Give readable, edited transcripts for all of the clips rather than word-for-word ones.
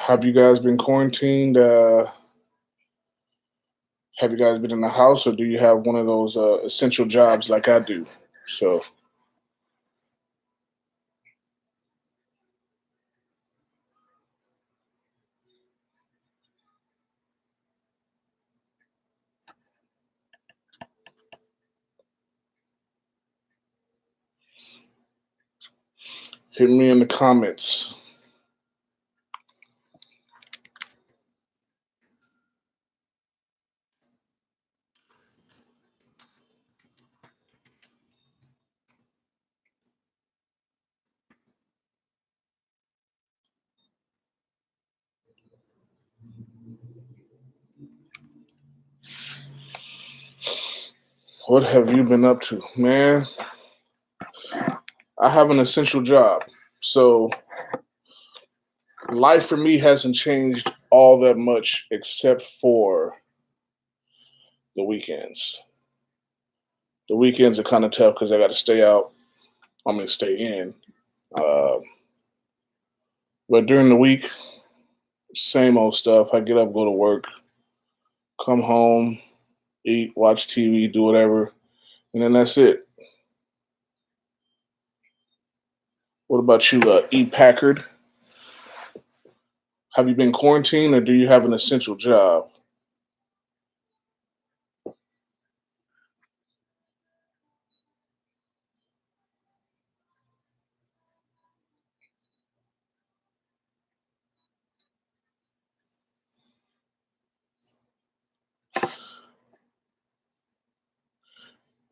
Have you guys been quarantined? Have you guys been in the house, or do you have one of those essential jobs like I do? So hit me in the comments. What have you been up to, man? I have an essential job, so life for me hasn't changed all that much, except for the weekends. The weekends are kind of tough because I got to stay out. I mean, stay in. Uh, but during the week, same old stuff. I get up, go to work, come home, eat, watch TV, do whatever, and then that's it. What about you, E. Packard? Have you been quarantined, or do you have an essential job?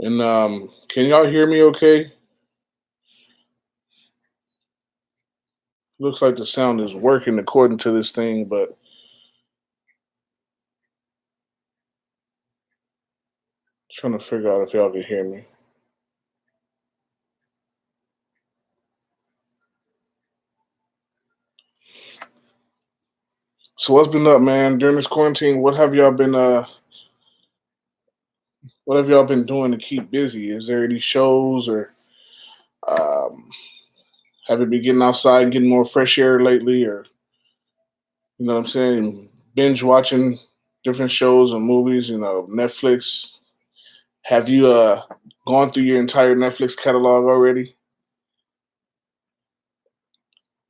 And can y'all hear me? Okay. Looks like the sound is working according to this thing, but trying to figure out if y'all can hear me. So what's been up, man? During this quarantine, what have y'all been doing to keep busy? Is there any shows, or um, have you been getting outside, getting more fresh air lately, or you know what I'm saying, binge watching different shows and movies? You know, Netflix. Have you gone through your entire Netflix catalog already?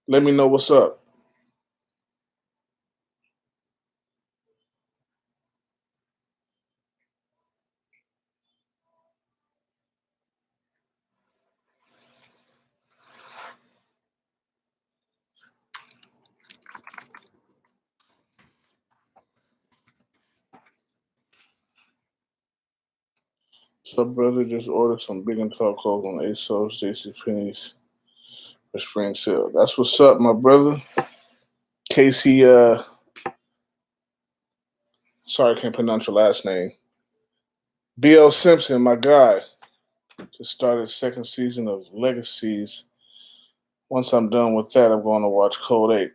Let me know what's up. So, brother, just ordered some big and tall clothes on ASOS, JCPenney's for spring sale. That's what's up, my brother. Casey, sorry I can't pronounce your last name. BL Simpson, my guy, just started second season of Legacies. Once I'm done with that, I'm going to watch Code 8.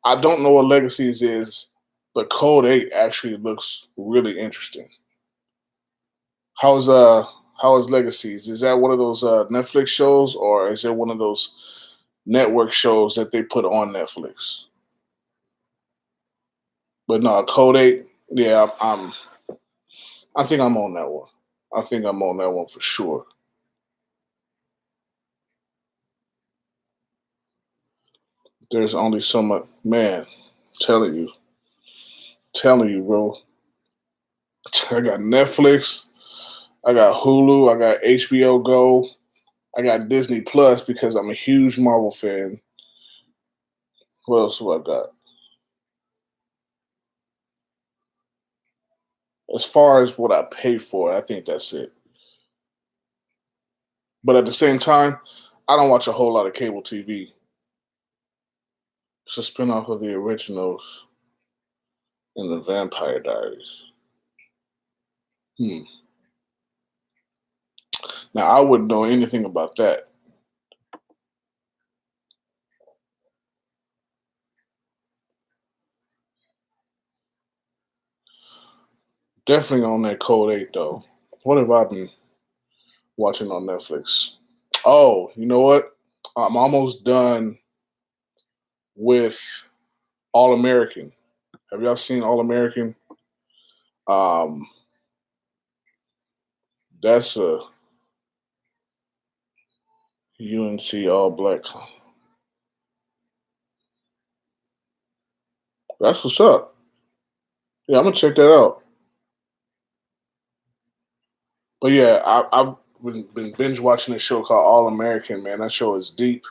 I don't know what Legacies is, but Code 8 actually looks really interesting. How's uh how is Legacies? Is that one of those Netflix shows, or is it one of those network shows that they put on Netflix? But no, Code 8, yeah, I think I'm on that one. I think I'm on that one for sure. There's only so much, man. Telling you, telling you, bro. I got Netflix, I got Hulu, I got HBO Go, I got Disney Plus because I'm a huge Marvel fan. What else do I got? As far as what I pay for, I think that's it. But at the same time, I don't watch a whole lot of cable TV. It's a spinoff of the originals and the Vampire Diaries. Hmm. Now I wouldn't know anything about that. Definitely on that Code 8 though. What have I been watching on Netflix? Oh, you know what? I'm almost done with All American. Have y'all seen All American? Um, that's a UNC All Black. That's what's up. Yeah, I'm gonna check that out. But yeah, I've been binge watching a show called All American. Man, that show is deep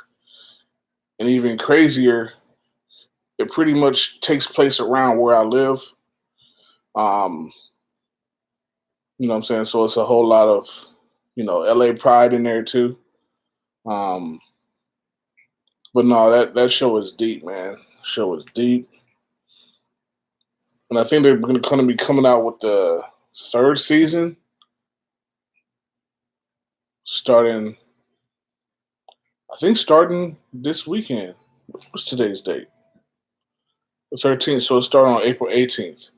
and even crazier. It pretty much takes place around where I live. Um, you know what I'm saying? So it's a whole lot of, LA pride in there too. Um, but no, that show is deep, man. Show is deep. And I think they're gonna be coming out with the third season starting I think starting this weekend. What's today's date? The 13th. So it's starting on April 18th.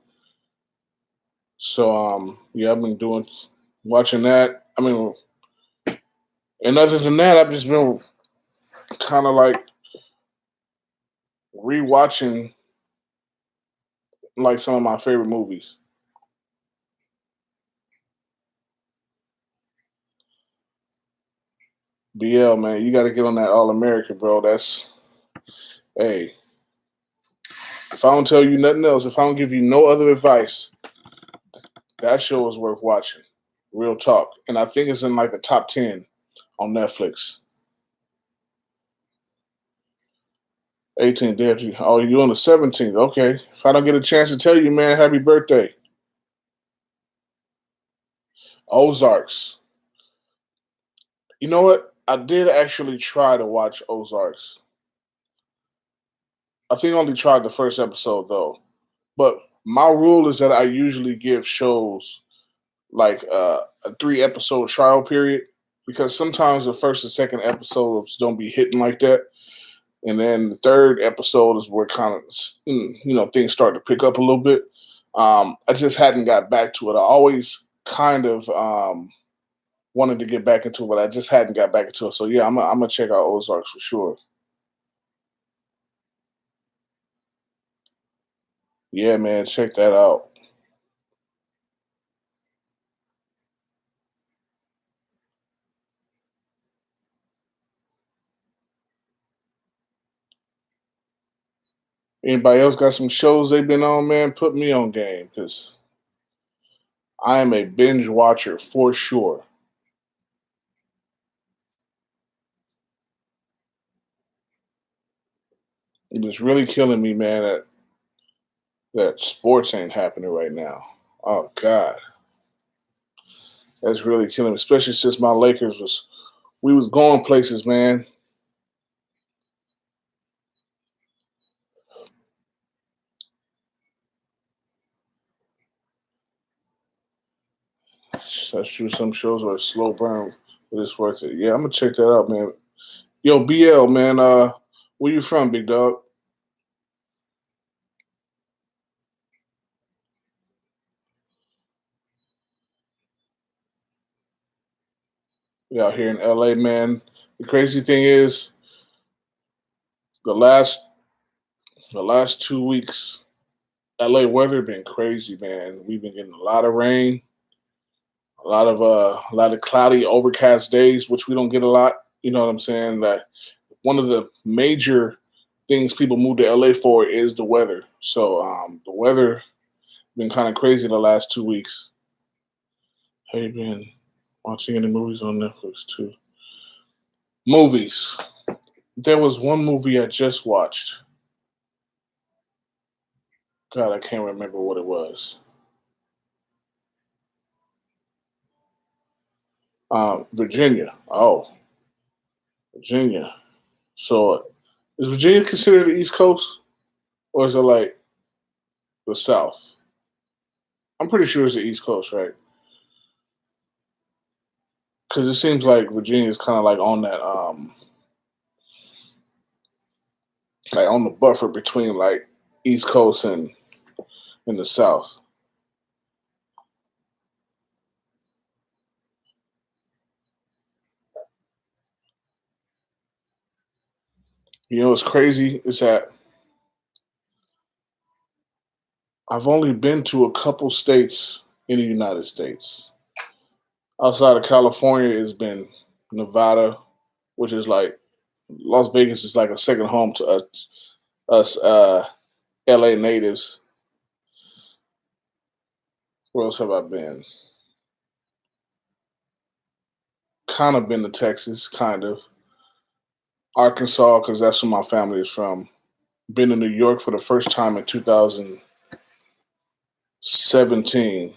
So yeah, I've been watching that. I mean, and other than that, I've just been kind of like rewatching like some of my favorite movies. BL, man, you got to get on that All American, bro. That's hey. If I don't tell you nothing else, if I don't give you no other advice, that show is worth watching. Real talk, and I think it's in like the top 10 on Netflix. 18th, day. Oh, you on the 17th? Okay. If I don't get a chance to tell you, man, happy birthday. Ozarks. You know what? I did actually try to watch Ozarks. I think I only tried the first episode though. But my rule is that I usually give shows like a 3 episode trial period because sometimes the first and second episodes don't be hitting like that. And then the third episode is where kind of things start to pick up a little bit. I just hadn't got back to it. I always kind of wanted to get back into it, but I just hadn't got back into it. So yeah, I'm gonna check out Ozarks for sure. Yeah, man, check that out. Anybody else got some shows they've been on, man? Put me on game because I am a binge watcher for sure. It is really killing me, man, that sports ain't happening right now. Oh God, that's really killing me, especially since my Lakers was we was going places, man. That's true. Some shows are a slow burn, but it's worth it. Yeah, I'm gonna check that out, man. Yo, BL, man. Where you from, big dog? We out here in LA, man. The crazy thing is, the last the last 2 weeks, LA weather been crazy, man. We've been getting a lot of rain, a lot of cloudy, overcast days, which we don't get a lot. You know what I'm saying? That one of the major things people move to LA for is the weather. So the weather been kind of crazy the last 2 weeks. Have you been watching any movies on Netflix too? Movies. There was one movie I just watched. God, I can't remember what it was. Virginia. Oh, Virginia. So, is Virginia considered the East Coast, or is it like the South? I'm pretty sure it's the East Coast, right? Because it seems like Virginia is kind of like on that, like on the buffer between like East Coast and the South. You know what's crazy is that I've only been to a couple states in the United States. Outside of California, it's been Nevada, which is like Las Vegas is like a second home to us LA natives. Where else have I been? Kind of been to Texas, kind of. Arkansas, because that's where my family is from. Been to New York for the first time in 2017.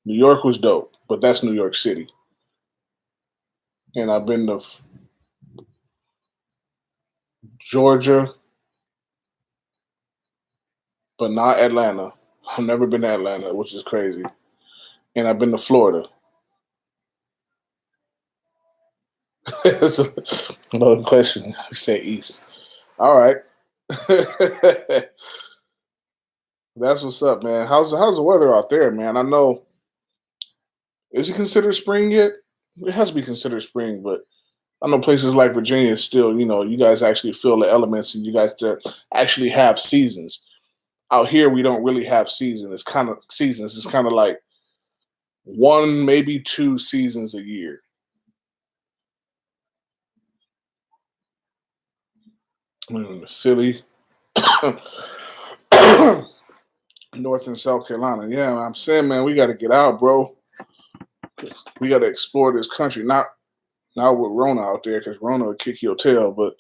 New York was dope, but that's New York City. And I've been to Georgia, but not Atlanta. I've never been to Atlanta, which is crazy. And I've been to Florida. That's another question. You say East. All right. That's what's up, man. How's the weather out there, man? I know. Is it considered spring yet? It has to be considered spring, but I know places like Virginia still, you guys actually feel the elements and you guys actually have seasons. Out here, we don't really have seasons. It's kind of seasons. It's kind of like one, maybe two seasons a year. Philly, North and South Carolina. Yeah, I'm saying, man, we got to get out, bro. We got to explore this country. Not with Rona out there, because Rona will kick your tail. But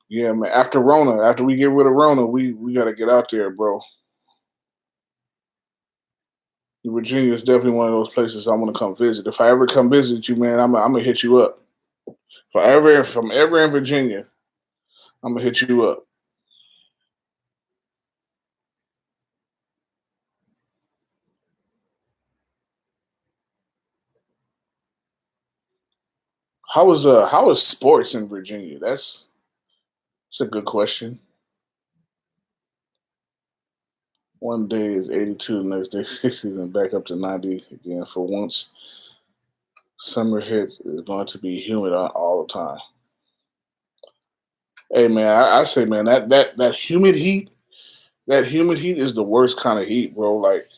yeah, man, after Rona, after we get rid of Rona, we got to get out there, bro. Virginia is definitely one of those places I want to come visit. If I ever come visit you, man, I'm gonna hit you up. If I'm ever in Virginia, I'm gonna hit you up. How is sports in Virginia? That's a good question. One day is 82, the next day 60, and back up to 90 again. For once, summer hit is going to be humid all the time. Hey man, I say man, that humid heat is the worst kind of heat, bro. Like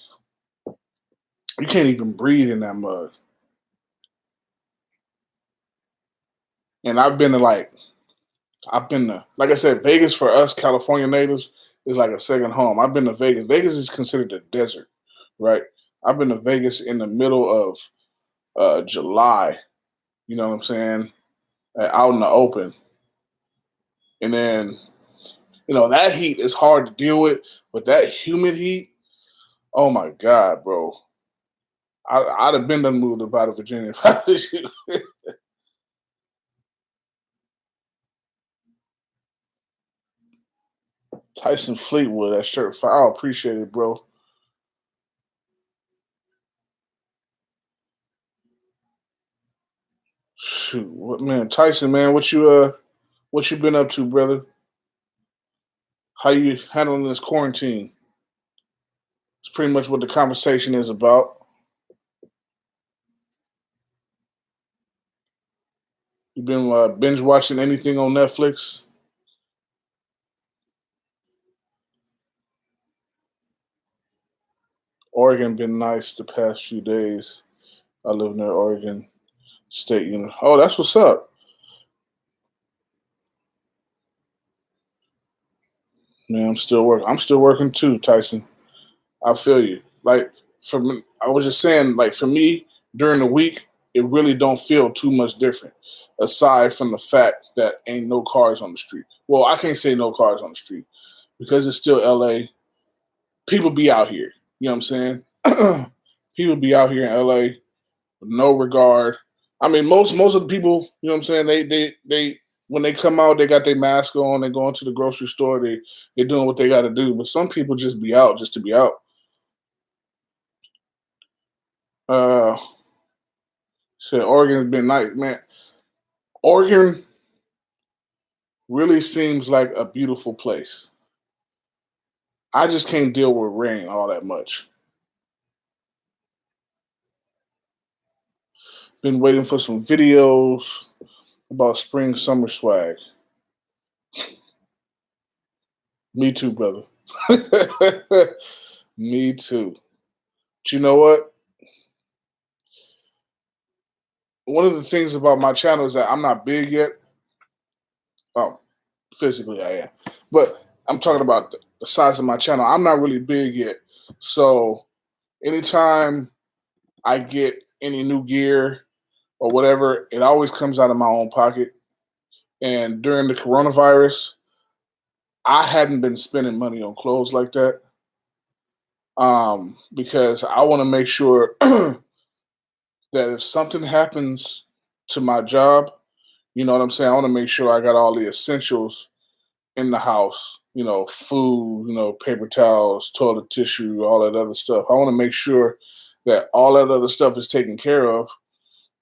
you can't even breathe in that mud. And I've been to, like I said, Vegas for us California natives is like a second home. I've been to Vegas. Vegas is considered a desert, right? I've been to Vegas in the middle of July. You know what I'm saying? Out in the open, and then that heat is hard to deal with. But that humid heat, oh my god, bro! I'd have been done moved about to Virginia if I was you. Tyson Fleetwood, that shirt. I appreciate it, bro. Shoot, what man, Tyson, man, what you been up to, brother? How you handling this quarantine? It's pretty much what the conversation is about. You been binge watching anything on Netflix? Oregon been nice the past few days. I live near Oregon State. Oh, that's what's up, man. I'm still working. I'm still working too, Tyson. I feel you. Like I was just saying, like for me during the week, it really don't feel too much different, aside from the fact that ain't no cars on the street. Well, I can't say no cars on the street because it's still LA. People be out here. You know what I'm saying? People be out here in LA with no regard. I mean, most of the people, you know what I'm saying, they when they come out, they got their mask on, they go into the grocery store, they're doing what they gotta do. But some people just be out just to be out. Uh said Oregon's been nice, man. Oregon really seems like a beautiful place. I just can't deal with rain all that much. Been waiting for some videos about spring summer swag. Me too, brother. Me too. But you know what? One of the things about my channel is that I'm not big yet. Oh, physically I am, but I'm talking about the size of my channel. I'm not really big yet, so anytime I get any new gear or whatever, it always comes out of my own pocket. And during the coronavirus, I hadn't been spending money on clothes like that, because I want to make sure that if something happens to my job, you know what I'm saying? I want to make sure I got all the essentials in the house, food, paper towels, toilet tissue, all that other stuff. I want to make sure that all that other stuff is taken care of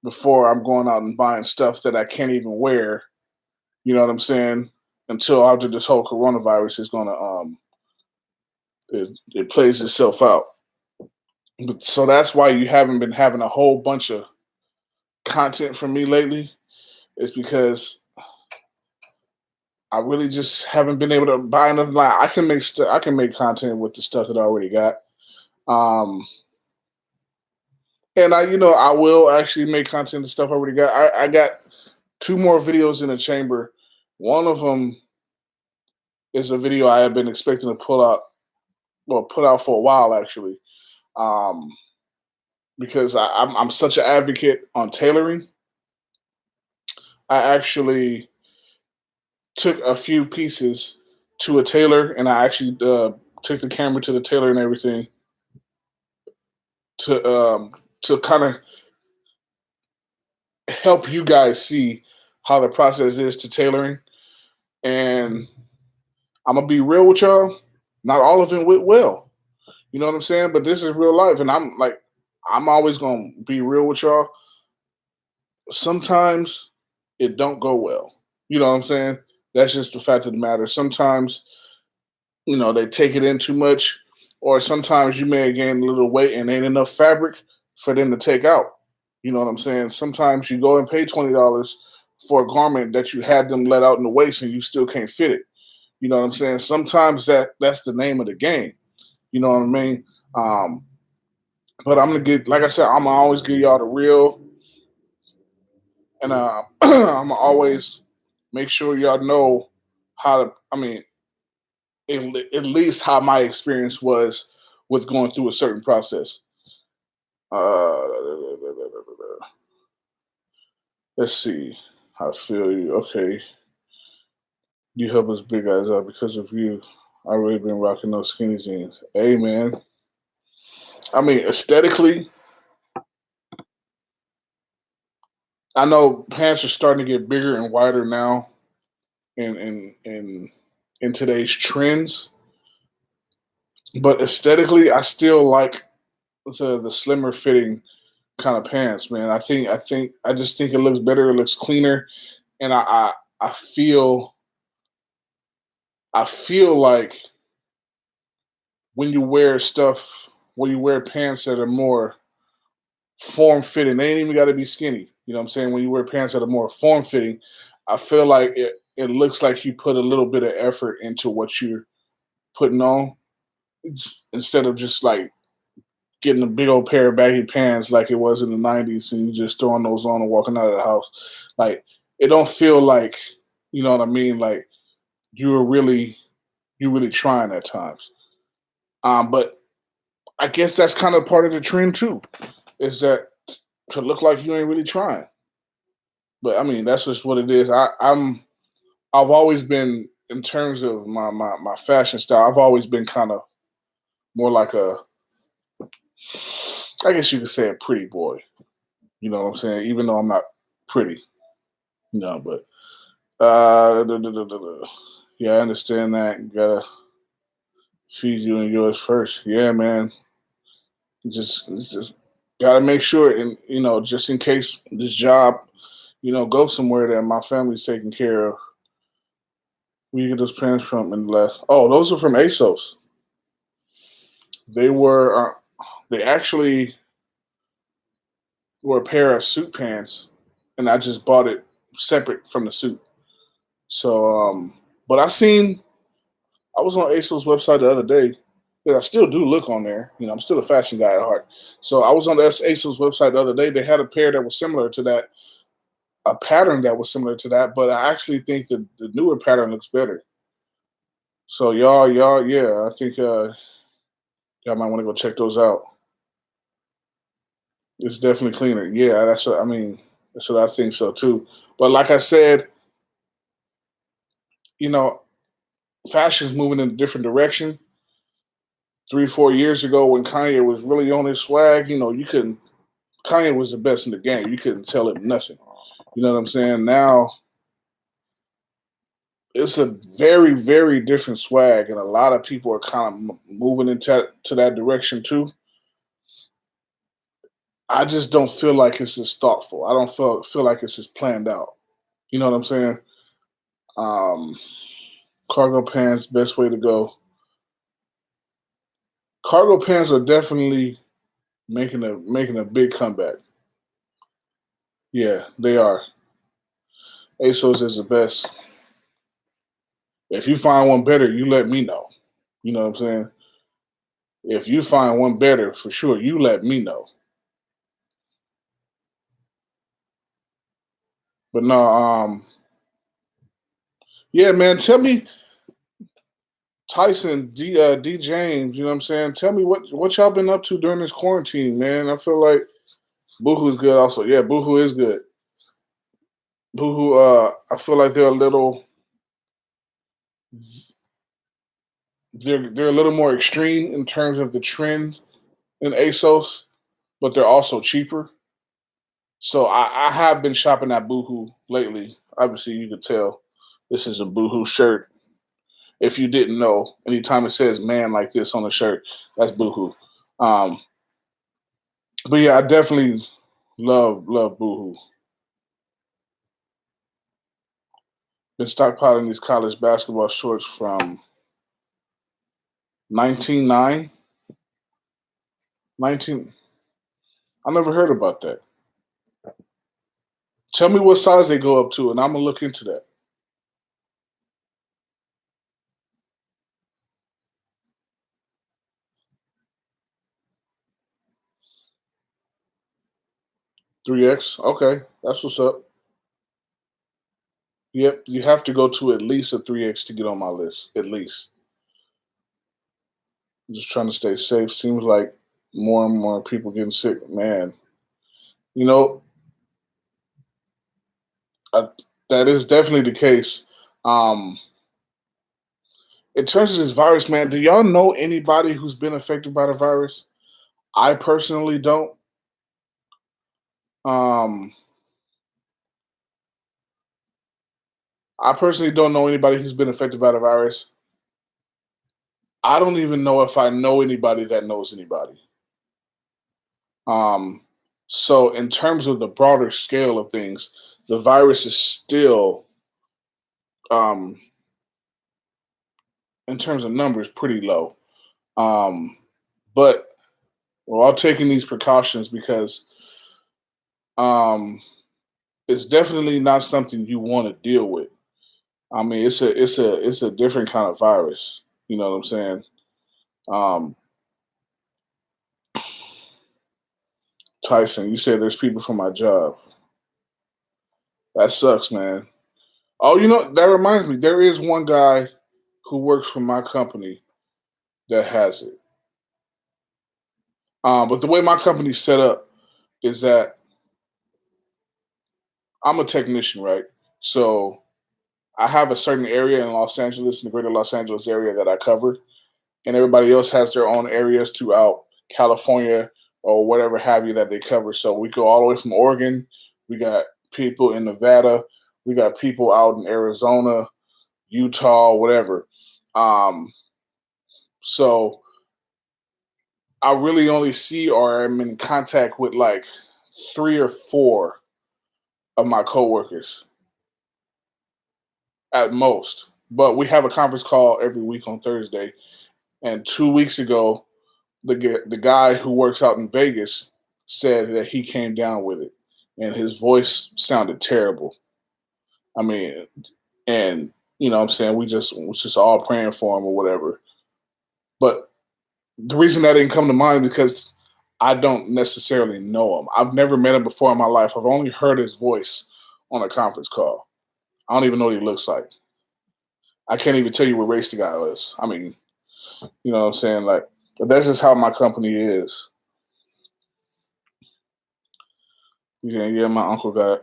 before I'm going out and buying stuff that I can't even wear. You know what I'm saying? Until after this whole coronavirus is gonna it plays itself out. But so that's why you haven't been having a whole bunch of content from me lately. It's because I really just haven't been able to buy another line. I can make content with the stuff that I already got. Um, and I will actually make content with the stuff I already got. I got two more videos in the chamber. One of them is a video I have been expecting to put out for a while actually, um, because I'm such an advocate on tailoring. I actually took a few pieces to a tailor, and I actually took the camera to the tailor and everything to kind of help you guys see how the process is to tailoring. And I'm gonna be real with y'all. Not all of it went well. You know what I'm saying? But this is real life, and I'm always gonna be real with y'all. Sometimes it don't go well. You know what I'm saying? That's just the fact of the matter. Sometimes they take it in too much, or sometimes you may gain a little weight and ain't enough fabric for them to take out. You know what I'm saying? Sometimes you go and pay $20 for a garment that you had them let out in the waist and you still can't fit it. You know what I'm saying? Sometimes that's the name of the game. You know what I mean? Um, but I'm gonna get, like I said, I'm gonna always give y'all the real, and I'm gonna always make sure y'all know how to. I mean, at least how my experience was with going through a certain process. Uh, let's see. I feel you. Okay, you help us big guys out because of you. I really been rocking those skinny jeans. Hey man, I mean aesthetically, I know pants are starting to get bigger and wider now in today's trends, but aesthetically, I still like the slimmer fitting kind of pants, man. I just think it looks better. It looks cleaner, and I feel I feel like when you wear pants that are more form fitting, they ain't even got to be skinny. You know what I'm saying? When you wear pants that are more form fitting, I feel like it looks like you put a little bit of effort into what you're putting on instead of just like getting a big old pair of baggy pants like it was in the '90s and you just throwing those on and walking out of the house. Like it don't feel like, you know what I mean? Like you're really trying at times. But I guess that's kind of part of the trend too, is that to look like you ain't really trying. But I mean, that's just what it is. I've always been, in terms of my fashion style, I've always been kind of more like I guess you could say a pretty boy. You know what I'm saying? Even though I'm not pretty, but yeah, I understand that. You gotta feed you and yours first. Yeah, man. Just gotta make sure, and just in case this job, goes somewhere that my family's taken care of. Where you get those pants from in the last? Oh, those are from ASOS. They were they actually were a pair of suit pants, and I just bought it separate from the suit. So, but I seen I was on ASOS website the other day. Yeah, I still do look on there. I'm still a fashion guy at heart. So I was on the ASOS website the other day. They had a pair that was similar to that, a pattern that was similar to that, but I actually think that the newer pattern looks better. So y'all, yeah, I think y'all might want to go check those out. It's definitely cleaner. Yeah, that's what I mean. That's what I think so too. But like I said, you know, fashion's moving in a different direction. 3, 4 years ago, when Kanye was really on his swag, you couldn't. Kanye was the best in the game. You couldn't tell him nothing. You know what I'm saying? Now it's a very, very different swag, and a lot of people are kind of moving into to that direction too. I just don't feel like it's as thoughtful. I don't feel like it's as planned out. You know what I'm saying? Um, Cargo pants, best way to go. Cargo pants are definitely making a big comeback. Yeah, they are. ASOS is the best. If you find one better, you let me know. You know what I'm saying? If you find one better, for sure, you let me know. But no, yeah, man. Tell me, Tyson, D James. You know what I'm saying? Tell me what y'all been up to during this quarantine, man. I feel like Boohoo is good. Also, yeah, Boohoo is good. Boohoo. I feel like they're a little more extreme in terms of the trend than ASOS, but they're also cheaper. So I have been shopping at Boohoo lately. Obviously, you could tell this is a Boohoo shirt. If you didn't know, anytime it says "man" like this on the shirt, that's Boohoo. Um, but yeah, I definitely love Boohoo. Been stockpiling these college basketball shorts from 1909. 19. I never heard about that. Tell me what size they go up to, and I'm gonna look into that. 3X. Okay, that's what's up. Yep, you have to go to at least a 3X to get on my list. At least. Just trying to stay safe. Seems like more and more people getting sick. Man, you know, I, that is definitely the case. Um, in terms of this virus, man, do y'all know anybody who's been affected by the virus? I personally don't. Um, I personally don't know anybody who's been affected by the virus. I don't even know if I know anybody that knows anybody. Um, so, in terms of the broader scale of things, the virus is still, um, in terms of numbers, pretty low. Um, but we're all taking these precautions because um, it's definitely not something you want to deal with. I mean, it's a different kind of virus. You know what I'm saying? Um, Tyson, you said there's people from my job. That sucks, man. Oh, that reminds me. There is one guy who works for my company that has it. But the way my company's set up is that I'm a technician, right? So I have a certain area in Los Angeles, in the greater Los Angeles area that I cover, and everybody else has their own areas throughout California or whatever have you that they cover. So we go all the way from Oregon. We got people in Nevada. We got people out in Arizona, Utah, whatever. Um, so I really only see or am in contact with like 3 or 4 of my coworkers at most. But we have a conference call every week on Thursday. And 2 weeks ago, the guy who works out in Vegas said that he came down with it, and his voice sounded terrible. I mean, and You know what I'm saying? We just all praying for him or whatever. But the reason that didn't come to mind is because I don't necessarily know him. I've never met him before in my life. I've only heard his voice on a conference call. I don't even know what he looks like. I can't even tell you what race the guy is. I mean, you know what I'm saying? Like, but that's just how my company is. Yeah, yeah, my uncle got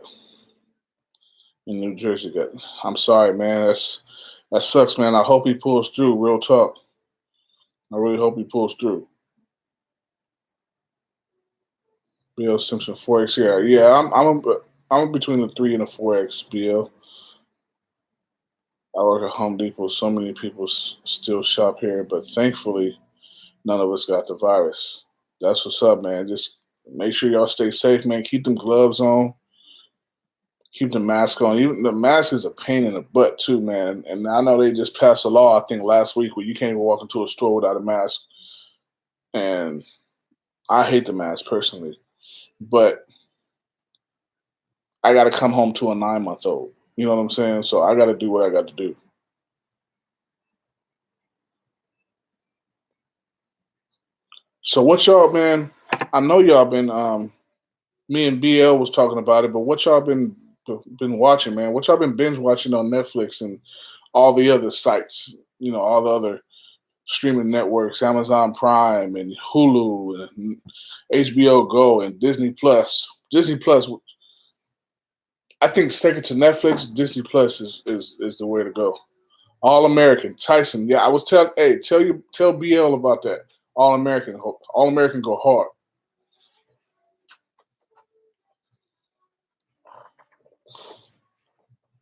in New Jersey. Got. I'm sorry, man. That sucks, man. I hope he pulls through. Real talk. I really hope he pulls through. Bill Simpson 4X. Yeah, yeah. I'm between the 3 and the 4X. Bill. I work at Home Depot. So many people still shop here, but thankfully, none of us got the virus. That's what's up, man. Just make sure y'all stay safe, man. Keep them gloves on. Keep the mask on. Even the mask is a pain in the butt too, man. And I know they just passed a law, I think last week, where you can't even walk into a store without a mask. And I hate the mask personally, but I got to come home to a 9 month old. You know what I'm saying? So I got to do what I got to do. So what y'all, man? I know y'all been. Me and BL was talking about it, but what y'all been watching, man? What y'all been binge watching on Netflix and all the other sites? You know, all the other streaming networks, Amazon Prime and Hulu and HBO Go and Disney Plus. Disney Plus, I think second to Netflix, Disney Plus is the way to go. All American, Tyson. Yeah, I was tell BL about that. All American go hard.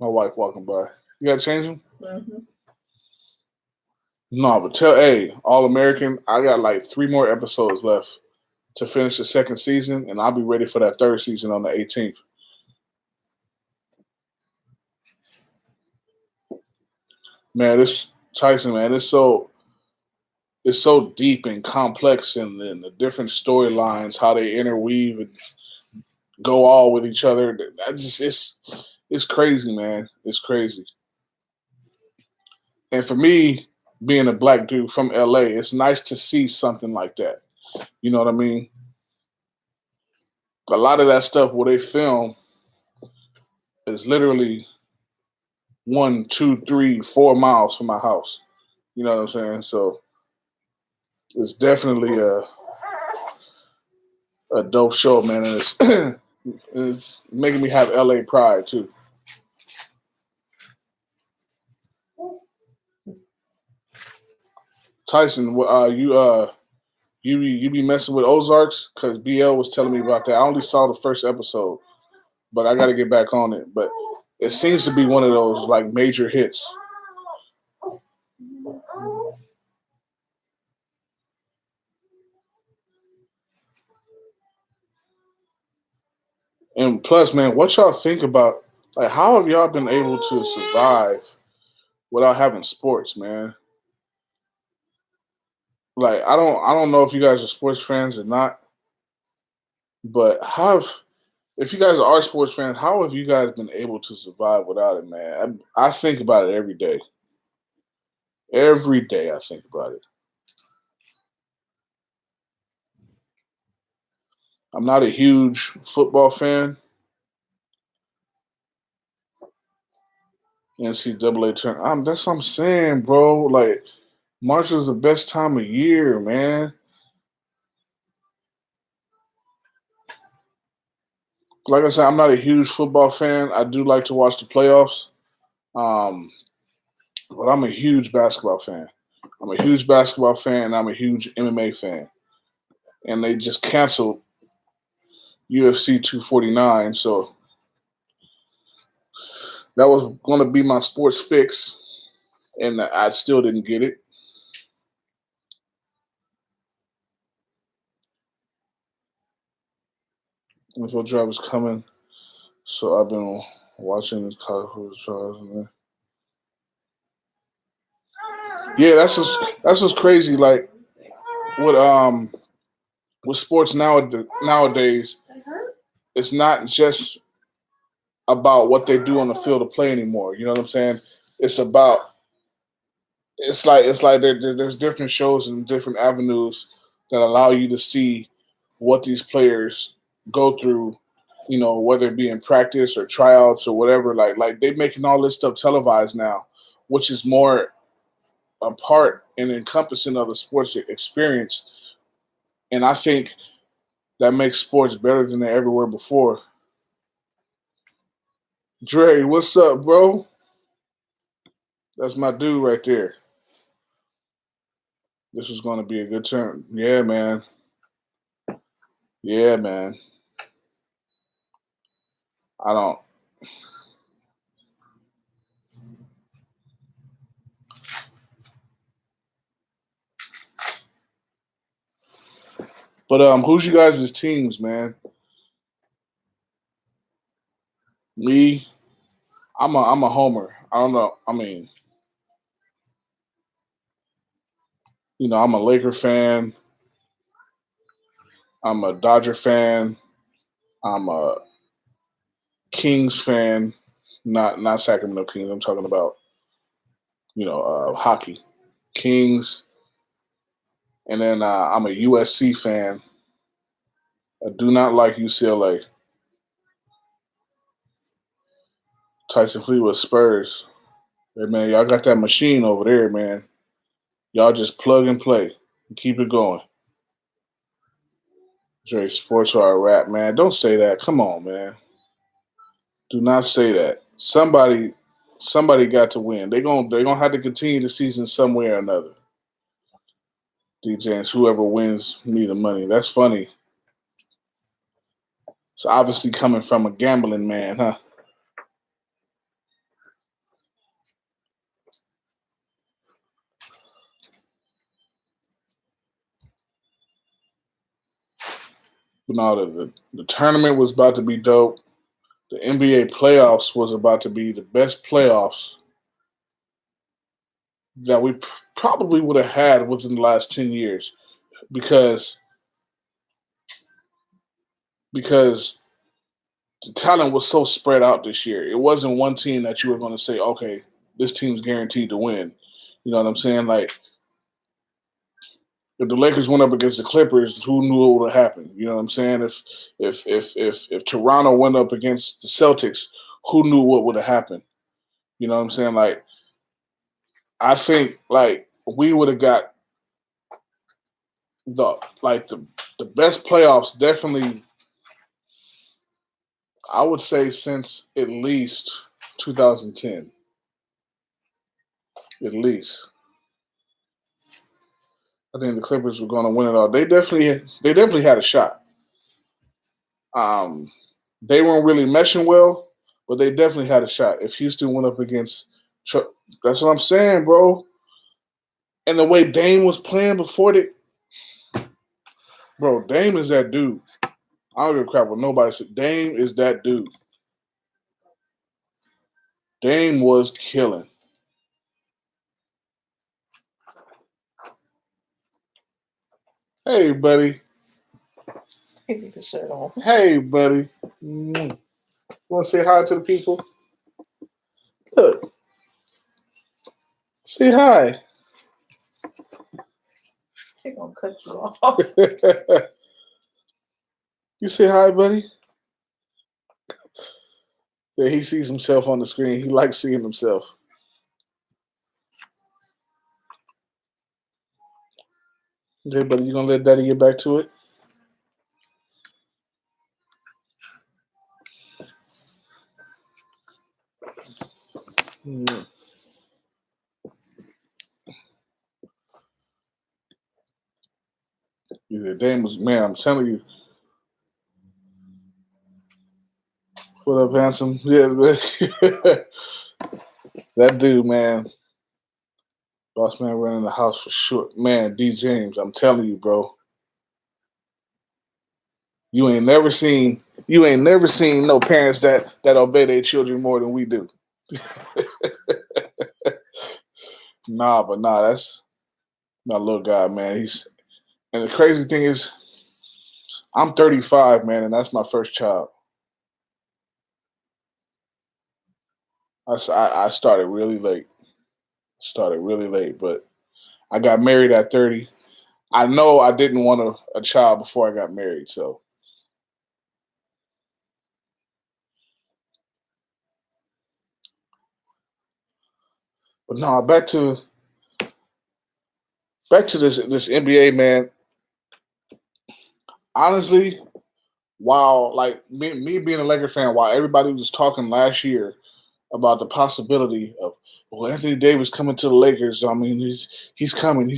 My wife walking by. You gotta change them? No, but All American, I got like 3 more episodes left to finish the second season, and I'll be ready for that third season on the 18th. Man, this Tyson, man, it's so deep and complex, and the different storylines, how they interweave and go all with each other. That just it's crazy, man. It's crazy. And for me, being a black dude from LA, it's nice to see something like that. You know what I mean? A lot of that stuff where they film is literally 1, 2, 3, 4 miles from my house. You know what I'm saying? So it's definitely a dope show, man. And it's making me have LA pride too. Tyson, you be messing with Ozarks? Because BL was telling me about that. I only saw the first episode, but I got to get back on it. But it seems to be one of those like major hits. And plus, man, what y'all think about, like, how have y'all been able to survive without having sports, man? Like, I don't know if you guys are sports fans or not, but if you guys are sports fans, how have you guys been able to survive without it, man? I think about it every day. Every day I think about it. I'm not a huge football fan. NCAA tournament. That's what I'm saying, bro. Like, March is the best time of year, man. Like I said, I'm not a huge football fan. I do like to watch the playoffs. Um, but I'm a huge basketball fan. I'm a huge basketball fan, and I'm a huge MMA fan. And they just canceled UFC 249, so that was going to be my sports fix, and I still didn't get it. Info drive is coming, so I've been watching this college trials. Yeah, that's what's crazy. Like with with sports nowadays, it's not just about what they do on the field of play anymore. You know what I'm saying? it's about it's like there's different shows and different avenues that allow you to see what these players go through, whether it be in practice or tryouts or whatever. Like they're making all this stuff televised now, which is more a part and encompassing of the sports experience. And I think that makes sports better than they ever were before. Dre, what's up, bro? That's my dude right there. This was going to be a good turn. Yeah, man. Yeah, man. I don't. But who's you guys' teams, man? Me, I'm a homer. I don't know. I mean, I'm a Laker fan. I'm a Dodger fan. I'm a Kings fan. Not Sacramento Kings. I'm talking about hockey. Kings, and then I'm a USC fan. I do not like UCLA. Tyson Fleetwood Spurs. Hey man, y'all got that machine over there, man. Y'all just plug and play and keep it going. Dre, sports are a rap, man. Don't say that. Come on, man. Do not say that. Somebody got to win. They gonna have to continue the season some way or another. DJs, whoever wins me the money. That's funny. It's obviously coming from a gambling man, huh? But no, the tournament was about to be dope. The NBA playoffs was about to be the best playoffs that we probably would have had within the last 10 years because because the talent was so spread out this year. It wasn't one team that you were going to say, okay, this team's guaranteed to win. You know what I'm saying? Like if the Lakers went up against the Clippers, who knew what would have happened? You know what I'm saying? If Toronto went up against the Celtics, who knew what would have happened? You know what I'm saying? Like I think like we would have got the best playoffs definitely. I would say since at least 2010, at least. I think the Clippers were going to win it all. They definitely had a shot. Um, they weren't really meshing well, but they definitely had a shot. If Houston went up against, that's what I'm saying, bro. And the way Dame was playing before the, bro, Dame is that dude. I don't give a crap what nobody said. Dame is that dude. Dame was killing. Hey, buddy. Take the shirt off. Hey, buddy. You want to say hi to the people? Look, say hi. They're gonna cut you off. You say hi, buddy? Yeah, he sees himself on the screen. He likes seeing himself. Okay, buddy, you gonna let Daddy get back to it? Mm. Yeah, Dame was man. I'm telling you. What up, handsome? Yeah, man. That dude, man. Boss man running the house for sure. Man, D James, I'm telling you, bro. You ain't never seen no parents that obey their children more than we do. Nah, that's my little guy, man. And the crazy thing is, I'm 35, man, and that's my first child. I started really late. Started really late, but I got married at 30. I know I didn't want a child before I got married, so but no, back to this NBA, man. Honestly, while like me being a Lakers fan, while everybody was talking last year about the possibility of well Anthony Davis coming to the Lakers. I mean he's coming.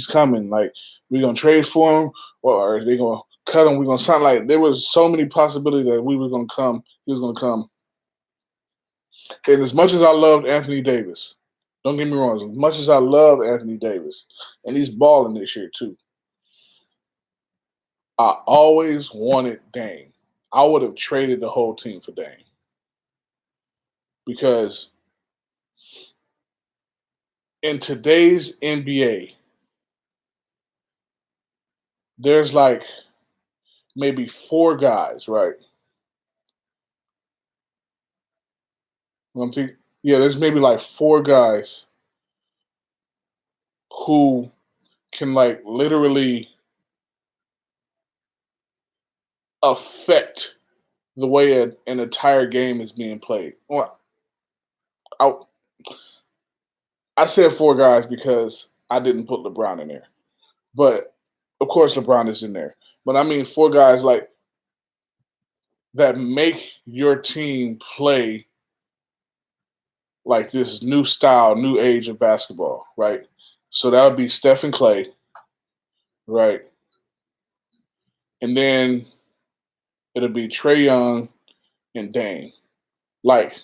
Like we're gonna trade for him or are they gonna cut him? We're gonna sign like there was so many possibilities that we were gonna come, he was gonna come. And as much as I loved Anthony Davis, don't get me wrong, as much as I love Anthony Davis, and he's balling this year too, I always wanted Dame. I would have traded the whole team for Dame because in today's NBA, there's like maybe four guys, right? I'm thinking, yeah, there's maybe like four guys who can like literally affect the way an entire game is being played. Well, I, I said four guys because I didn't put LeBron in there, but of course LeBron is in there. But I mean four guys like that make your team play like this new style, new age of basketball, right? So that would be Steph and Clay, right? And then it'll be Trey Young and Dame. Like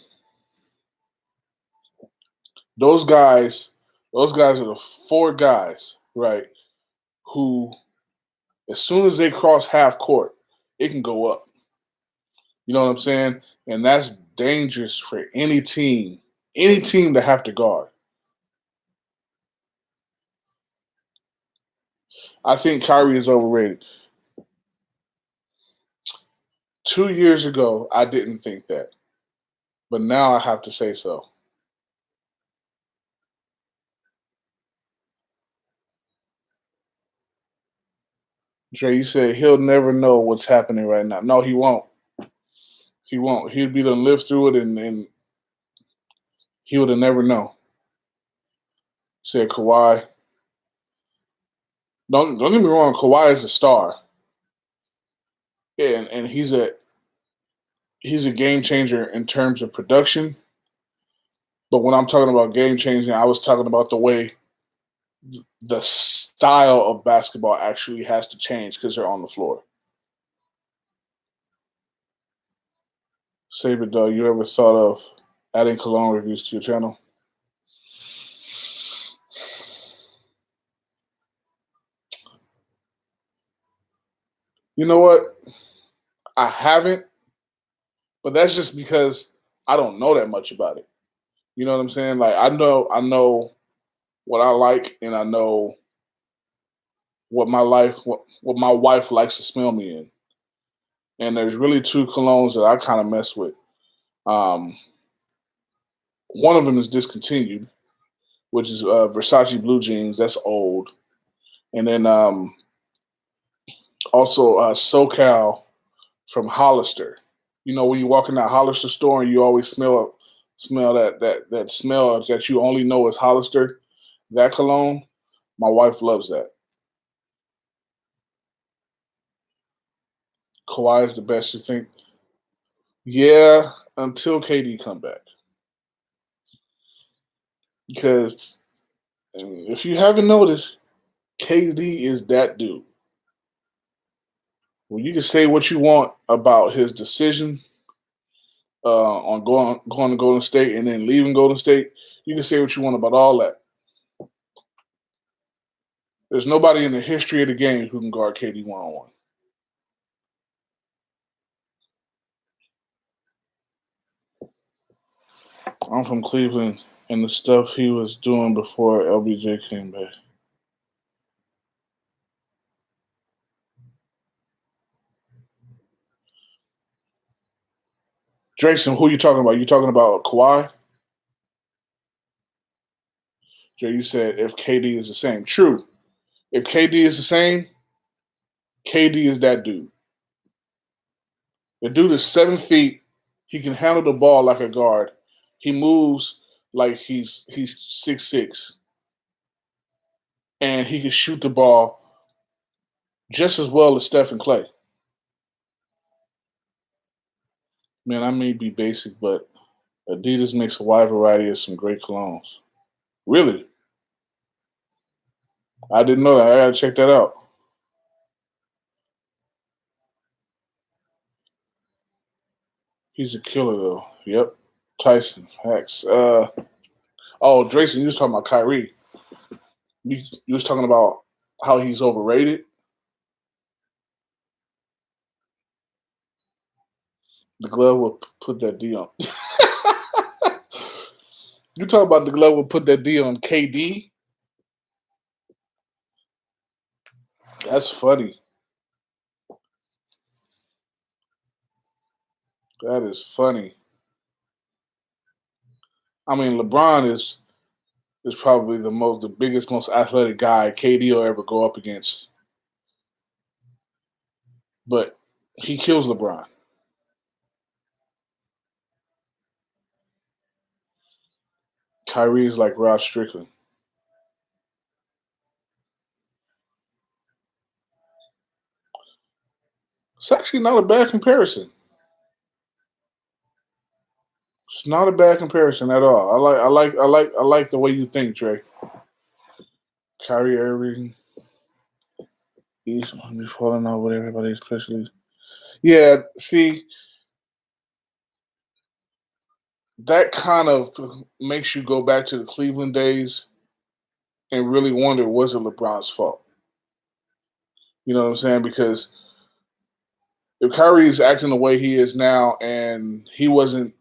those guys, those guys are the four guys, right? Who, as soon as they cross half court, it can go up. You know what I'm saying? And that's dangerous for any team to have to guard. I think Kyrie is overrated. 2 years ago, I didn't think that, but now I have to say so. Dre, you said he'll never know what's happening right now. No, he won't. He won't. He'd be to live through it, and he would have never known. Said Kawhi. Don't get me wrong. Kawhi is a star, and he's a game changer in terms of production. But when I'm talking about game changing, I was talking about the way the style of basketball actually has to change because they're on the floor. Saber Dog, you ever thought of adding cologne reviews to your channel? You know what? I haven't, but that's just because I don't know that much about it. You know what I'm saying? Like I know what I like, and I know what my wife likes to smell me in. And there's really two colognes that I kind of mess with. Um, one of them is discontinued, which is Versace Blue Jeans. That's old. And then also SoCal from Hollister. You know, when you walk in that Hollister store and you always smell that smell that you only know is Hollister, that cologne. My wife loves that. Kawhi is the best. You think? Yeah, until KD come back. Because if you haven't noticed, KD is that dude. Well, you can say what you want about his decision on going to Golden State and then leaving Golden State. You can say what you want about all that. There's nobody in the history of the game who can guard KD one on one. I'm from Cleveland, and the stuff he was doing before LBJ came back. Drayson, who you talking about? You talking about Kawhi? Jay, you said if KD is the same. True. If KD is the same, KD is that dude. The dude is 7 feet. He can handle the ball like a guard. He moves like he's 6'6", and he can shoot the ball just as well as Steph and Clay. Man, I may be basic, but Adidas makes a wide variety of some great colognes. Really? I didn't know that. I gotta check that out. He's a killer though. Yep. Tyson, Hacks. Oh, Drayson, you was talking about Kyrie. You was talking about how he's overrated. The glove will put that D on. You talk about the glove will put that D on KD? That's funny. That is funny. I mean, LeBron is probably the biggest, most athletic guy KD will ever go up against. But he kills LeBron. Kyrie is like Rod Strickland. It's actually not a bad comparison. It's not a bad comparison at all. I like the way you think, Trey. Kyrie Irving, he's falling out with everybody, especially. Yeah, see, that kind of makes you go back to the Cleveland days and really wonder, was it LeBron's fault? You know what I'm saying? Because if Kyrie is acting the way he is now, and he wasn't,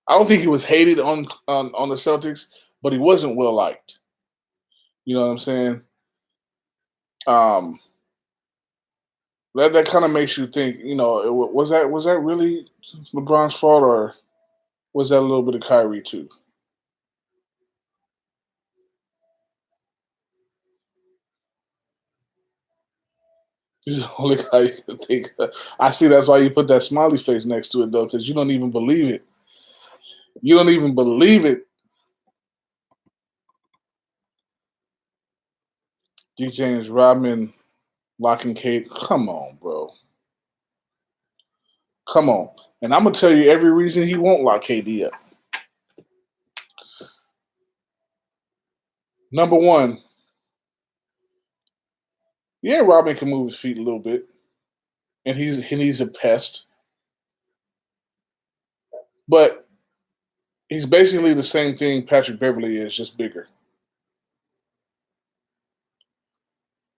I don't think he was hated on the Celtics, but he wasn't well liked. You know what I'm saying? Um, that kind of makes you think. Was that really LeBron's fault, or was that a little bit of Kyrie too? He's the only guy you can think of. I see. That's why you put that smiley face next to it, though, because you don't even believe it. You don't even believe it. D. James Rodman locking Kate. Come on, bro. Come on. And I'm gonna tell you every reason he won't lock KD up. Number one, yeah, Rodman can move his feet a little bit, and he's a pest, but he's basically the same thing Patrick Beverly is, just bigger.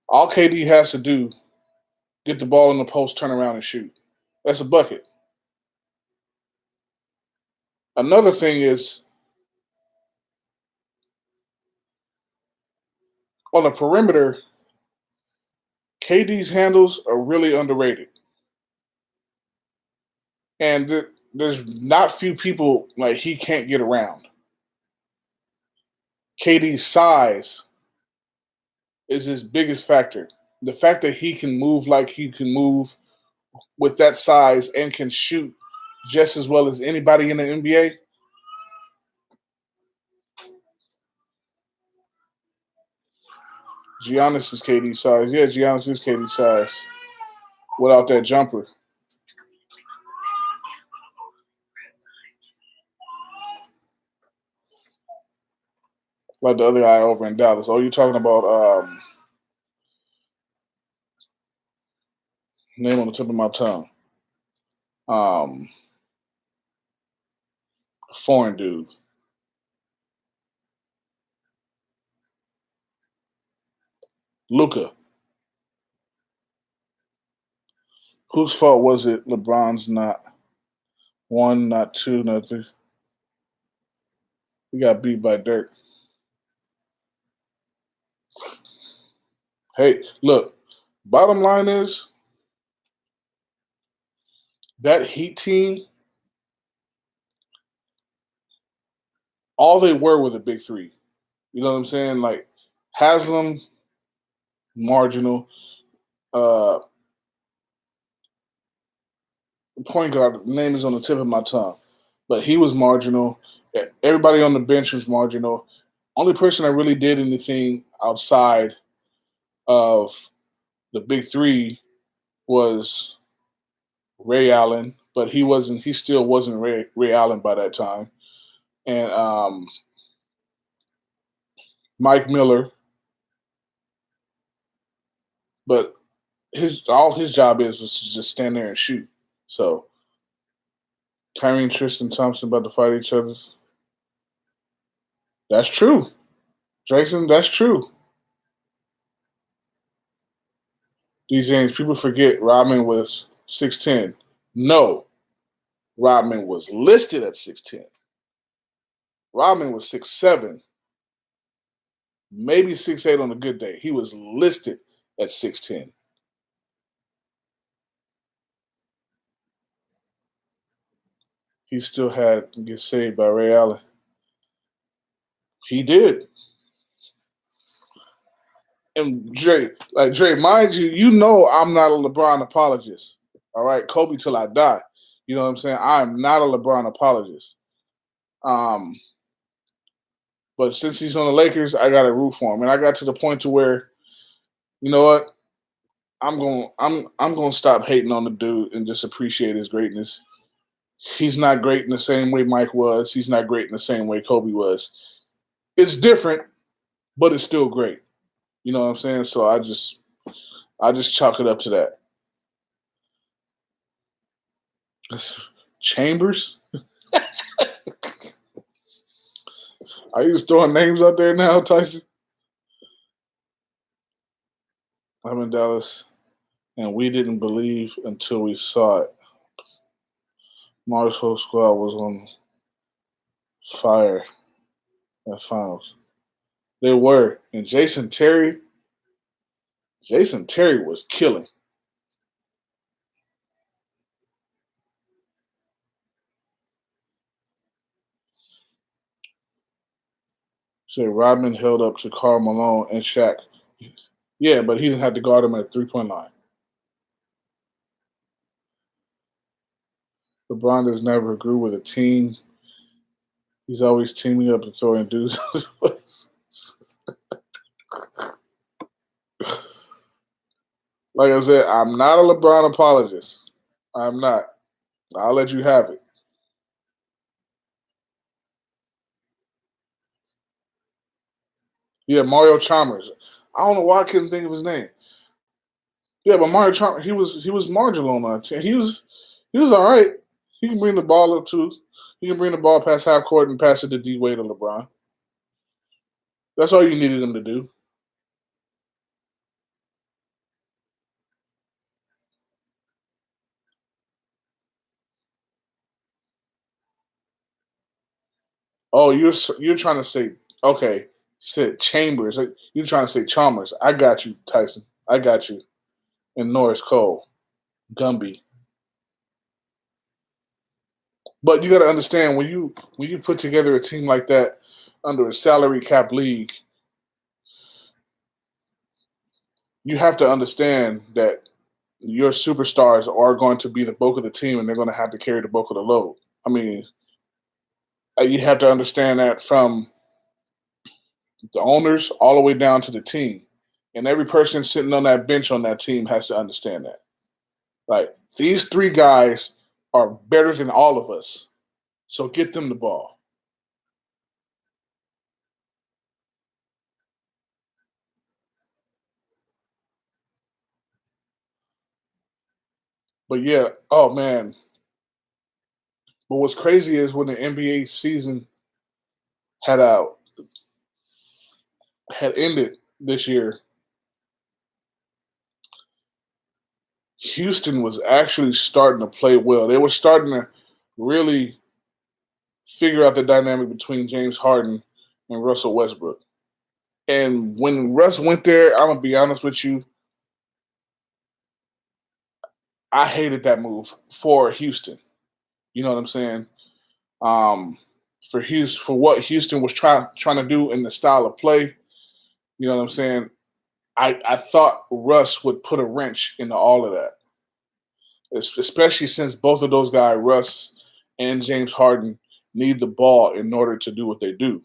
All KD has to do, get the ball in the post, turn around and shoot. That's a bucket. Another thing is on the perimeter, KD's handles are really underrated. And there's not few people like he can't get around. KD's size is his biggest factor. The fact that he can move like he can move with that size and can shoot just as well as anybody in the NBA. Giannis is KD's size. Yeah, Giannis is KD's size without that jumper. Like the other guy over in Dallas. Oh, you're talking about name on the tip of my tongue. Um, Foreign dude. Luca. Whose fault was it? LeBron's not one, not two, not three. He got beat by Dirk. Hey, look. Bottom line is that Heat team. All they were the big three. You know what I'm saying? Like Haslam, marginal. Uh, Point guard, the name is on the tip of my tongue, but he was marginal. Everybody on the bench was marginal. Only person that really did anything outside of the big three was Ray Allen, but he wasn't. He still wasn't Ray Allen by that time. And Mike Miller, but his job was to just stand there and shoot. So Kyrie and Tristan Thompson about to fight each other. That's true, Jason. That's true. These James people forget Rodman was 6'10". No, Rodman was listed at 6'10". Rodman was 6'7", maybe 6'8" on a good day. He was listed at 6'10". He still had to get saved by Ray Allen. He did. And Dre, mind you, you know I'm not a LeBron apologist. All right, Kobe till I die. You know what I'm saying? I am not a LeBron apologist. Um, but since he's on the Lakers, I got to root for him. And I got to the point to where, you know what? I'm going to stop hating on the dude and just appreciate his greatness. He's not great in the same way Mike was. He's not great in the same way Kobe was. It's different, but it's still great. You know what I'm saying? So I just chalk it up to that. Chambers? Are you just throwing names out there now, Tyson? I'm in Dallas, and we didn't believe until we saw it. Mars' whole squad was on fire at finals. They were. And Jason Terry was killing. Say Rodman held up to Karl Malone and Shaq. Yeah, but he didn't have to guard him at 3-point line. LeBron has never grew with a team. He's always teaming up and throwing dudes out of place. Like I said, I'm not a LeBron apologist. I'm not. I'll let you have it. Yeah, Mario Chalmers. I don't know why I couldn't think of his name. Yeah, but Mario Chalmers, he was marginal on that team. He was all right. He can bring the ball up too. He can bring the ball past half court and pass it to D Wade or LeBron. That's all you needed him to do. Oh, you're trying to say okay? Said Chambers. You're trying to say Chalmers. I got you, Tyson. I got you. And Norris Cole, Gumby. But you got to understand when you put together a team like that under a salary cap league, you have to understand that your superstars are going to be the bulk of the team, and they're going to have to carry the bulk of the load. I mean, you have to understand that from the owners all the way down to the team, and every person sitting on that bench on that team has to understand that. Like these three guys are better than all of us, so get them the ball. But yeah, oh man. But what's crazy is when the NBA season had out had ended this year, Houston was actually starting to play well. They were starting to really figure out the dynamic between James Harden and Russell Westbrook. And when Russ went there, I'm gonna be honest with you, I hated that move for Houston. You know what I'm saying? Um, for what Houston was trying to do in the style of play. You know what I'm saying? I thought Russ would put a wrench into all of that, especially since both of those guys, Russ and James Harden, need the ball in order to do what they do.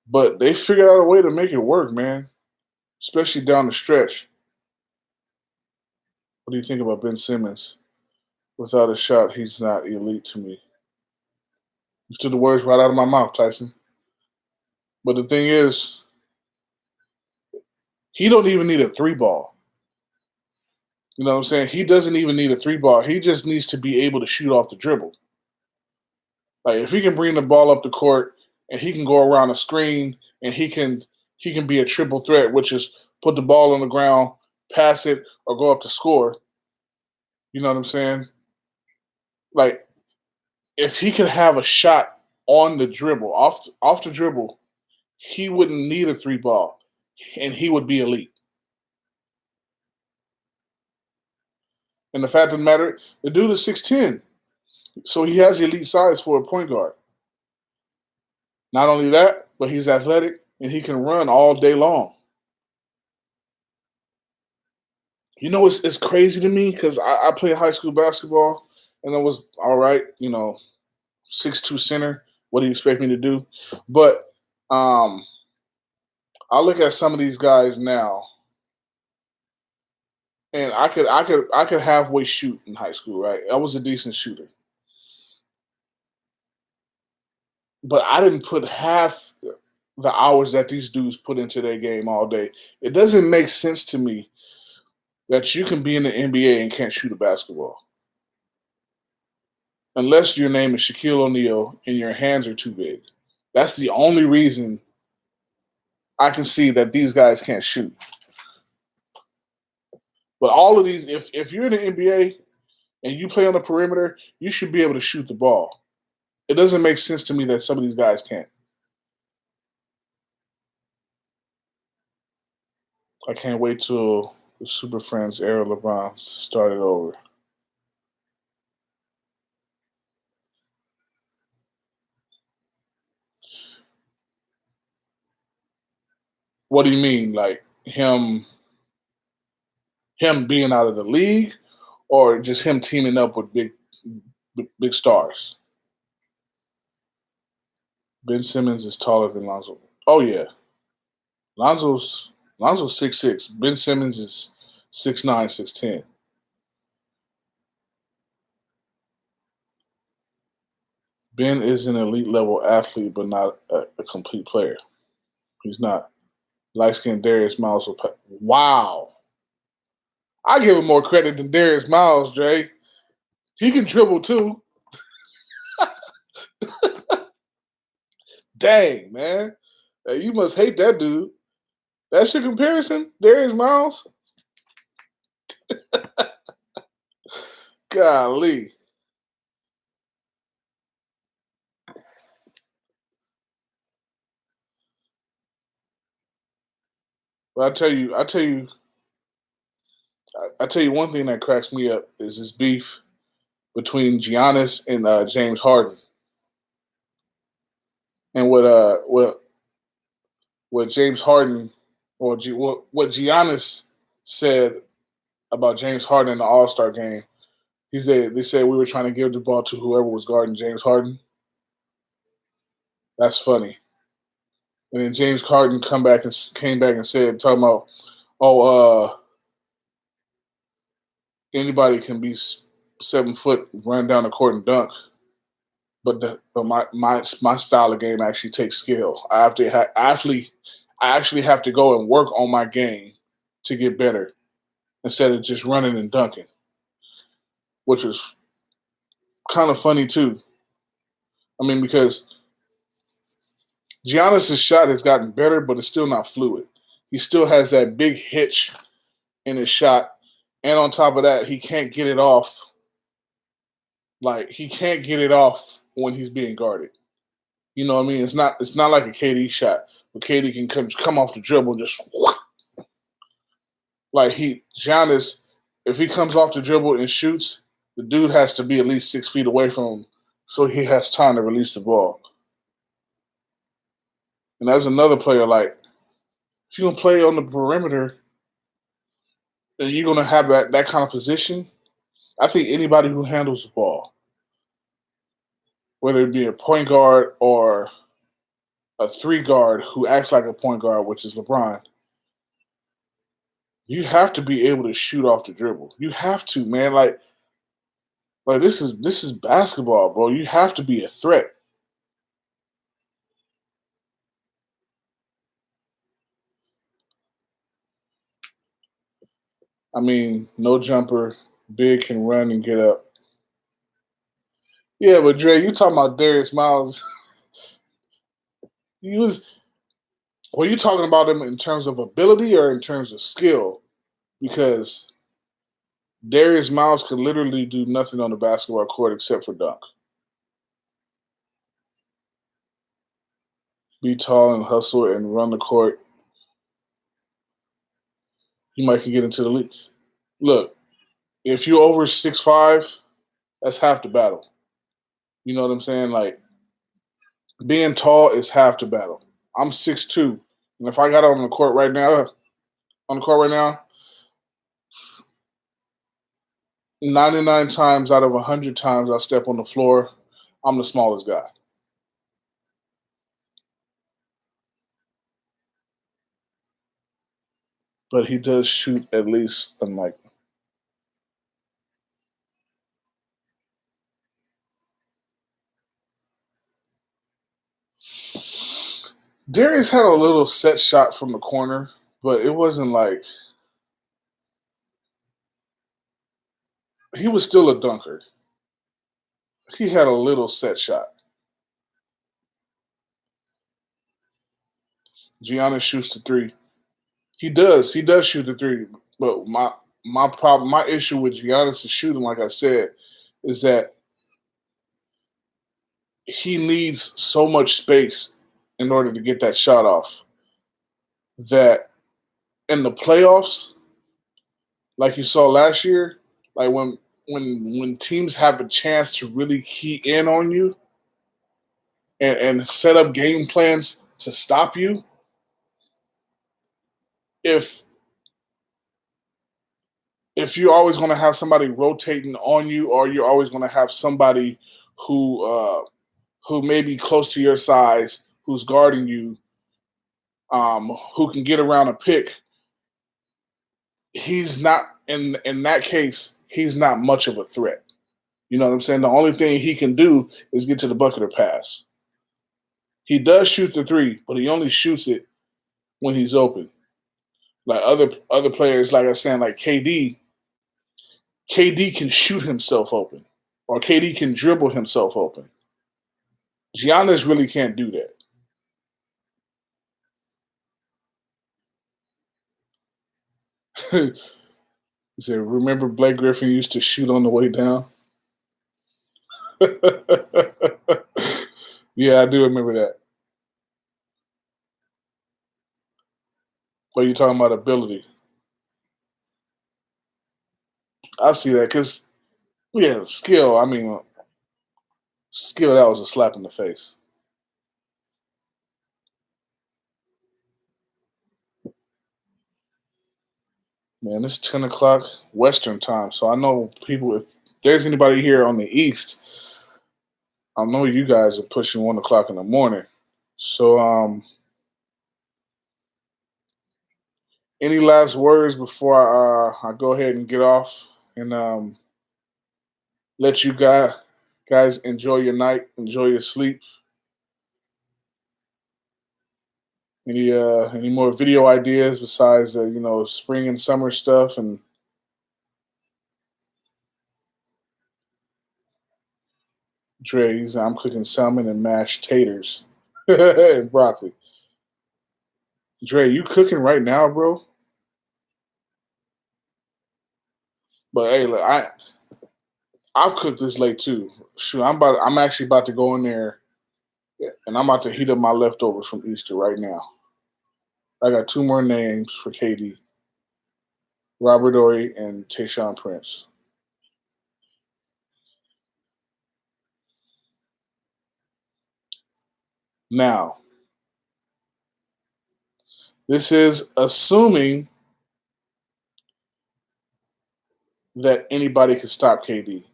But they figured out a way to make it work, man, especially down the stretch. What do you think about Ben Simmons? Without a shot, he's not elite to me. You took the words right out of my mouth, Tyson. But the thing is, he don't even need a three ball. You know what I'm saying? He doesn't even need a three ball. He just needs to be able to shoot off the dribble. Like if he can bring the ball up the court and he can go around a screen and he can be a triple threat, which is put the ball on the ground, pass it, or go up to score. You know what I'm saying? Like if he could have a shot on the dribble, off the dribble, he wouldn't need a three ball, and he would be elite. And the fact of the matter, the dude is 6'10", so he has elite size for a point guard. Not only that, but he's athletic and he can run all day long. You know, it's crazy to me because I played high school basketball and I was all right, 6'2" center. What do you expect me to do? But I look at some of these guys now, and I could halfway shoot in high school, right? I was a decent shooter, but I didn't put half the hours that these dudes put into their game all day. It doesn't make sense to me that you can be in the NBA and can't shoot a basketball. Unless your name is Shaquille O'Neal and your hands are too big. That's the only reason I can see that these guys can't shoot. But all of these, if you're in the NBA and you play on the perimeter, you should be able to shoot the ball. It doesn't make sense to me that some of these guys can't. I can't wait till the Super Friends era LeBron started over. What do you mean? Like him being out of the league, or just him teaming up with big stars? Ben Simmons is taller than Lonzo. Oh yeah, Lonzo's Lonzo's 6'6". Ben Simmons is 6'9", 6'10". Ben is an elite level athlete, but not a complete player. He's not. Light skinned Darius Miles. Wow. I give him more credit than Darius Miles, Dre. He can dribble too. Dang, man. Hey, you must hate that dude. That's your comparison? Darius Miles? Golly. But I tell you one thing that cracks me up is this beef between Giannis and James Harden. And what James Harden or what Giannis said about James Harden in the All Star game. They said we were trying to give the ball to whoever was guarding James Harden. That's funny. And then James Harden came back and said, talking about, oh, anybody can be 7 foot, run down the court and dunk, but my style of game actually takes skill. I actually have to go and work on my game to get better instead of just running and dunking, which was kind of funny too. I mean, because Giannis' shot has gotten better, but it's still not fluid. He still has that big hitch in his shot, and on top of that, he can't get it off. Like he can't get it off when he's being guarded. You know what I mean? It's not like a KD shot, but KD can come off the dribble and just like Giannis. If he comes off the dribble and shoots, the dude has to be at least 6 feet away from him, so he has time to release the ball. And as another player, like if you're gonna play on the perimeter and you're gonna have that kind of position, I think anybody who handles the ball, whether it be a point guard or a three guard who acts like a point guard, which is LeBron, you have to be able to shoot off the dribble. You have to, man. Like this is basketball, bro. You have to be a threat. I mean, no jumper, big can run and get up. Yeah, but Dre, you talking about Darius Miles? You was were you talking about him in terms of ability or in terms of skill? Because Darius Miles could literally do nothing on the basketball court except for dunk. Be tall and hustle and run the court. You might can get into the league. Look, if you're over 6'5", that's half the battle. You know what I'm saying? Like being tall is half the battle. I'm 6'2", and if I got on the court right now, 99 times out of 100 times I step on the floor, I'm the smallest guy. But he does shoot at least unlike Darius had a little set shot from the corner, but it wasn't like he was still a dunker. He had a little set shot. Giannis shoots the three. He does. He does shoot the three. But my problem, my issue with Giannis' shooting, like I said, is that he needs so much space in order to get that shot off. That in the playoffs, like you saw last year, like when teams have a chance to really key in on you and set up game plans to stop you, if you're always going to have somebody rotating on you, or you're always going to have somebody who who may be close to your size, who's guarding you, who can get around a pick, he's not in that case. He's not much of a threat. You know what I'm saying? The only thing he can do is get to the bucket or pass. He does shoot the three, but he only shoots it when he's open. Like other players, like I was saying, like KD can shoot himself open, or KD can dribble himself open. Giannis really can't do that. He said, "Remember Blake Griffin used to shoot on the way down." Yeah, I do remember that. What are you talking about ability? I see that because yeah, skill. I mean, skill. That was a slap in the face. Man, it's 10 o'clock Western time, so I know people. If there's anybody here on the East, I know you guys are pushing 1 o'clock in the morning. So, any last words before I go ahead and get off and let you guys enjoy your night, enjoy your sleep. Any more video ideas besides spring and summer stuff and Dre's? I'm cooking salmon and mashed taters and broccoli. Dre, you cooking right now, bro? But hey, look, I've cooked this late too. Shoot, I'm actually about to go in there and I'm about to heat up my leftovers from Easter right now. I got two more names for KD: Robert Ory and Tayshaun Prince. Now, This is assuming that anybody can stop KD.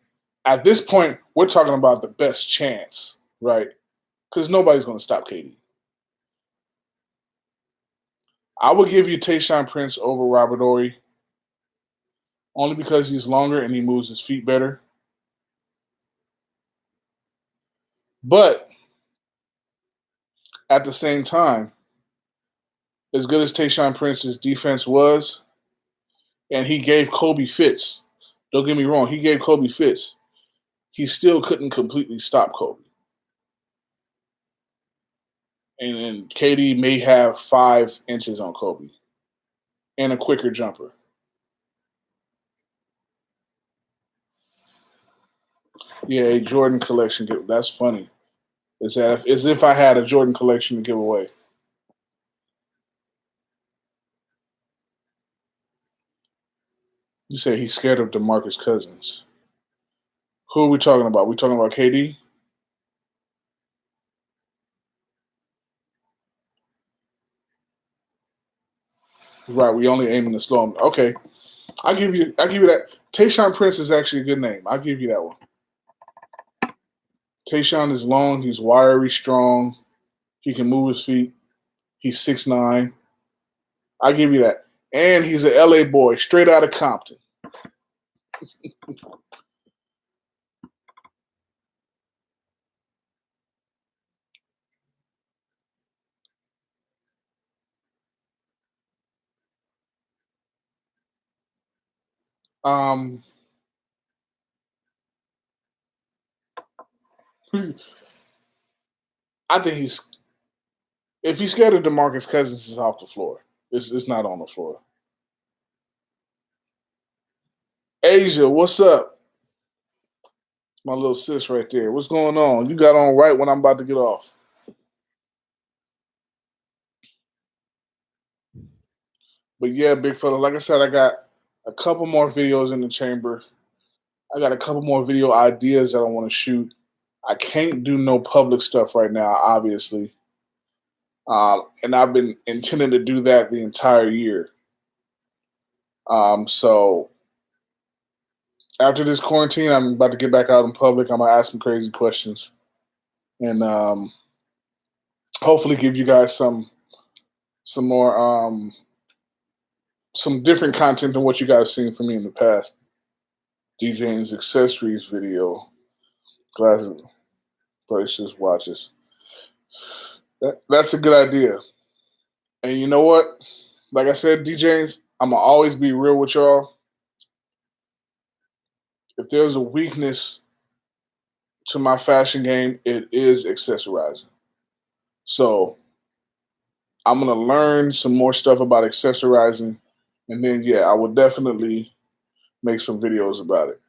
At this point, we're talking about the best chance, right? Because nobody's going to stop KD. I would give you Tayshaun Prince over Robert Ory, only because he's longer and he moves his feet better. But at the same time, as good as Tayshaun Prince's defense was, and he gave Kobe fits, don't get me wrong, he gave Kobe fits, he still couldn't completely stop Kobe. And KD may have 5 inches on Kobe and a quicker jumper. Yeah, a Jordan collection. That's funny. Is that as if I had a Jordan collection to give away? You say he's scared of DeMarcus Cousins. Who are we talking about? We talking about KD? Right. We only aiming to slow him. Okay, I'll give you that. Tayshaun Prince is actually a good name. I'll give you that one. Tayshaun is long. He's wiry, strong. He can move his feet. He's 6'9". I'll give you that. And he's an LA boy, straight out of Compton. Um, I think if he's scared of DeMarcus Cousins, it's off the floor. It's not on the floor. Asia, what's up? My little sis right there. What's going on? You got on right when I'm about to get off. But yeah, big fella, like I said, I got a couple more videos in the chamber. I got a couple more video ideas that I want to shoot. I can't do no public stuff right now, obviously. And I've been intending to do that the entire year. So after this quarantine, I'm about to get back out in public. I'm gonna ask some crazy questions, and hopefully give you guys some more some different content than what you guys seen from me in the past. DJing's accessories video, glasses, braces, watches. That's a good idea. And you know what? Like I said, DJs, I'm gonna always be real with y'all. If there's a weakness to my fashion game, it is accessorizing. So I'm gonna learn some more stuff about accessorizing, and then yeah, I will definitely make some videos about it.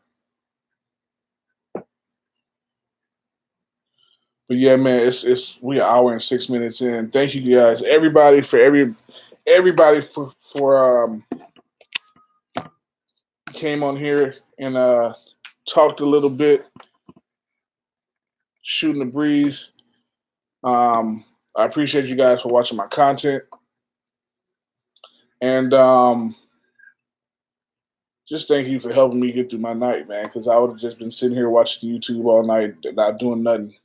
But yeah, man, it's we an hour and 6 minutes in. Thank you guys, everybody for came on here and talked a little bit, shooting the breeze. I appreciate you guys for watching my content, and just thank you for helping me get through my night, man. Because I would have just been sitting here watching YouTube all night, not doing nothing.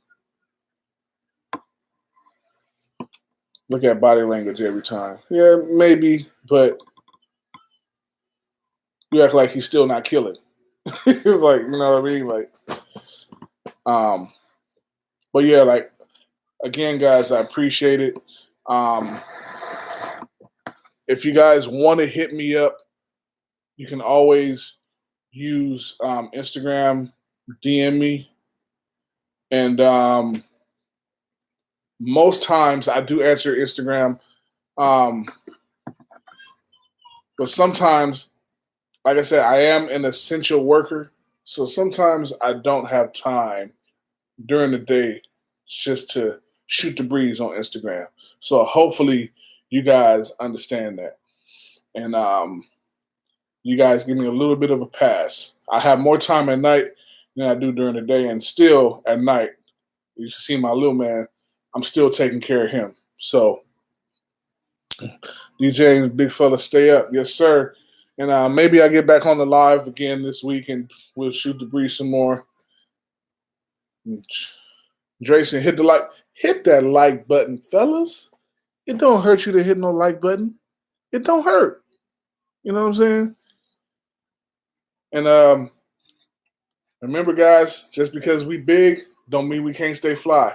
Look at body language every time. Yeah, maybe, but you act like he's still not killing. It's like, you know what I mean? Like, but yeah, like, again, guys, I appreciate it. If you guys want to hit me up, you can always use Instagram, DM me. And most times I do answer Instagram. But sometimes, like I said, I am an essential worker. So sometimes I don't have time during the day just to shoot the breeze on Instagram. So hopefully you guys understand that. And you guys give me a little bit of a pass. I have more time at night than I do during the day. And still at night, you see my little man, I'm still taking care of him. So DJ, big fella, stay up. Yes, sir. And maybe I get back on the live again this week and we'll shoot the breeze some more. Drayson, hit that like button, fellas. It don't hurt you to hit no like button. It don't hurt. You know what I'm saying? And remember, guys, just because we big don't mean we can't stay fly.